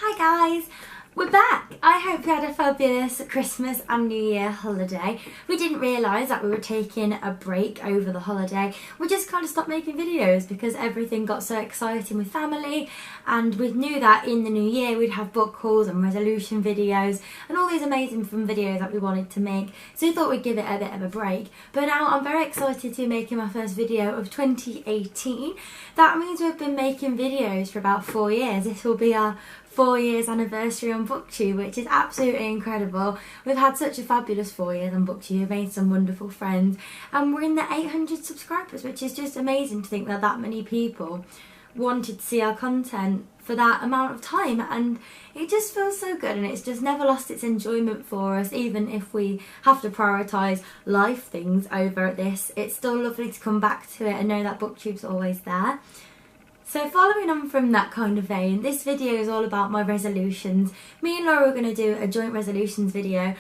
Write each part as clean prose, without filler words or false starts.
Hi guys, we're back. I hope you had a fabulous Christmas and New Year holiday. We didn't realise that we were taking a break over the holiday. We just kind of stopped making videos because everything got so exciting with family, and we knew that in the new year we'd have book hauls and resolution videos and all these amazing fun videos that we wanted to make, so we thought we'd give it a bit of a break. But now I'm very excited to be making my first video of 2018. That means we've been making videos for about 4 years. This will be our 4 years anniversary on BookTube, which is absolutely incredible. We've had such a fabulous 4 years on BookTube, we've made some wonderful friends, and we're in the 800 subscribers, which is just amazing to think that that many people wanted to see our content for that amount of time, and it just feels so good, and it's just never lost its enjoyment for us. Even if we have to prioritise life things over this, it's still lovely to come back to it and know that BookTube's always there. So following on from that kind of vein, this video is all about my resolutions. Me and Laura are going to do a joint resolutions video, and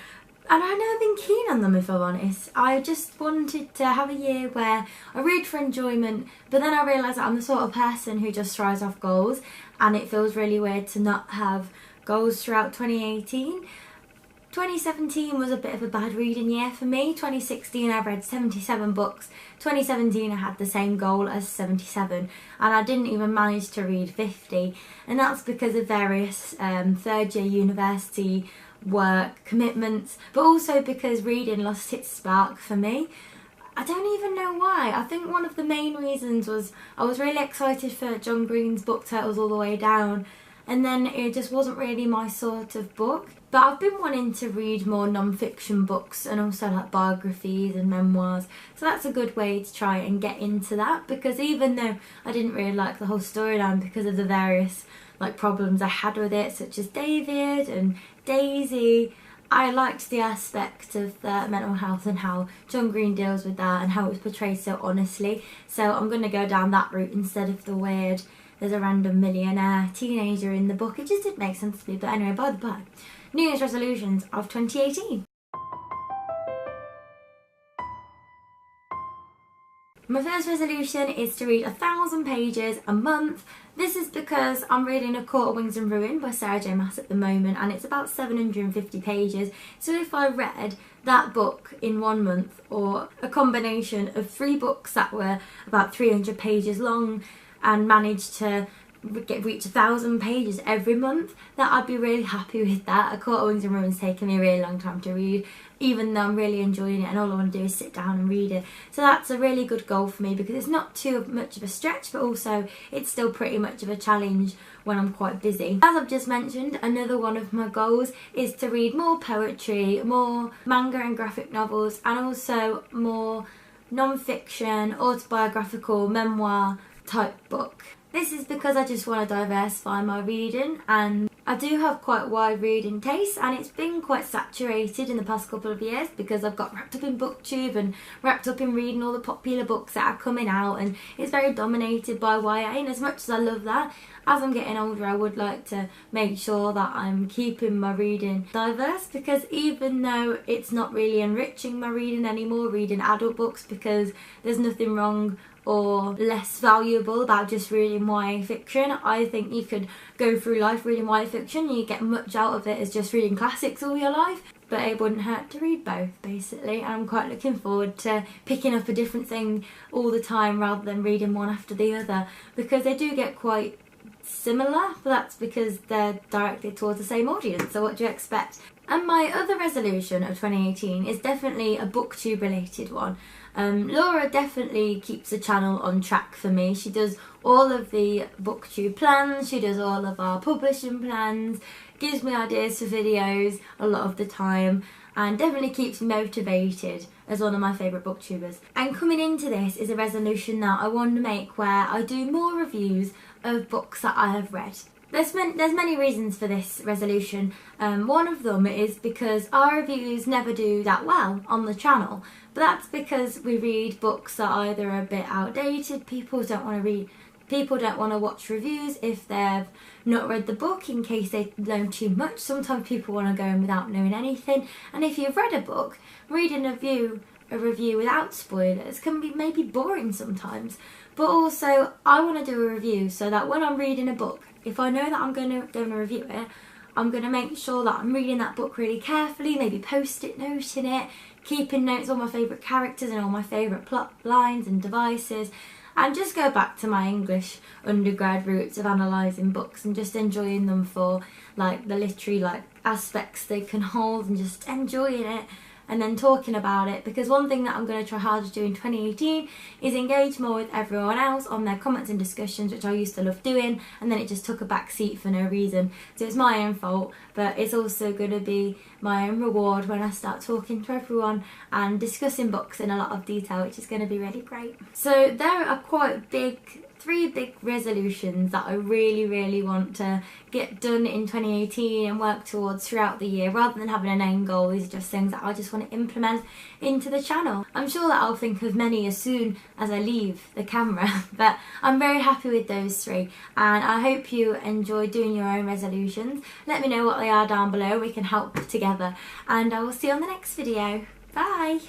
I've never been keen on them, if I'm honest. I just wanted to have a year where I read for enjoyment, but then I realised that I'm the sort of person who just thrives off goals, and it feels really weird to not have goals throughout 2018. 2017 was a bit of a bad reading year for me. 2016 I read 77 books. 2017 I had the same goal as 77, and I didn't even manage to read 50, and that's because of various third year university work commitments, but also because reading lost its spark for me. I don't even know why. I think one of the main reasons was I was really excited for John Green's book Turtles All the Way Down, and then it just wasn't really my sort of book. But I've been wanting to read more non-fiction books and also like biographies and memoirs, so that's a good way to try and get into that, because even though I didn't really like the whole storyline because of the various like problems I had with it, such as David and Daisy, I liked the aspect of the mental health and how John Green deals with that and how it was portrayed so honestly. So I'm going to go down that route instead of the weird, there's a random millionaire teenager in the book. It just didn't make sense to me. But anyway, by the by, New Year's resolutions of 2018. My first resolution is to read 1,000 pages a month. This is because I'm reading A Court of Wings and Ruin by Sarah J Maas at the moment, and it's about 750 pages. So if I read that book in 1 month, or a combination of 3 books that were about 300 pages long, and managed to reach 1,000 pages every month, that I'd be really happy with that. A Court of Wings and Ruin's taken me a really long time to read, even though I'm really enjoying it and all I want to do is sit down and read it. So that's a really good goal for me because it's not too much of a stretch, but also it's still pretty much of a challenge when I'm quite busy. As I've just mentioned, another one of my goals is to read more poetry, more manga and graphic novels, and also more non-fiction, autobiographical, memoir type book. This is because I just want to diversify my reading, and I do have quite wide reading taste, and it's been quite saturated in the past couple of years because I've got wrapped up in BookTube and wrapped up in reading all the popular books that are coming out, and it's very dominated by YA, and as much as I love that, as I'm getting older I would like to make sure that I'm keeping my reading diverse, because even though it's not really enriching my reading anymore, reading adult books, because there's nothing wrong or less valuable about just reading YA fiction. I think you could go through life reading YA fiction and you get much out of it as just reading classics all your life, but it wouldn't hurt to read both basically, and I'm quite looking forward to picking up a different thing all the time rather than reading one after the other, because they do get quite similar, but that's because they're directed towards the same audience, so what do you expect? And my other resolution of 2018 is definitely a BookTube related one. Laura definitely keeps the channel on track for me. She does all of the BookTube plans, she does all of our publishing plans, gives me ideas for videos a lot of the time, and definitely keeps me motivated as one of my favourite booktubers. And coming into this is a resolution that I want to make where I do more reviews of books that I have read. There's many reasons for this resolution. One of them is because our reviews never do that well on the channel, but that's because we read books that either are a bit outdated, people don't want to watch reviews if they've not read the book in case they know too much. Sometimes people want to go in without knowing anything, and if you've read a book, reading a review without spoilers can be maybe boring sometimes. But also I want to do a review so that when I'm reading a book if I know that I'm going to review it, I'm going to make sure that I'm reading that book really carefully, maybe post-it noting it, keeping notes on my favourite characters and all my favourite plot lines and devices, and just go back to my English undergrad roots of analysing books and just enjoying them for like the literary like aspects they can hold, and just enjoying it and then talking about it. Because one thing that I'm going to try hard to do in 2018 is engage more with everyone else on their comments and discussions, which I used to love doing, and then it just took a back seat for no reason. So it's my own fault, but it's also going to be my own reward when I start talking to everyone and discussing books in a lot of detail, which is going to be really great. So there are quite three big resolutions that I really want to get done in 2018 and work towards throughout the year. Rather than having an end goal, these are just things that I just want to implement into the channel. I'm sure that I'll think of many as soon as I leave the camera, but I'm very happy with those three, and I hope you enjoy doing your own resolutions. Let me know what they are down below, we can help together, and I will see you on the next video. Bye!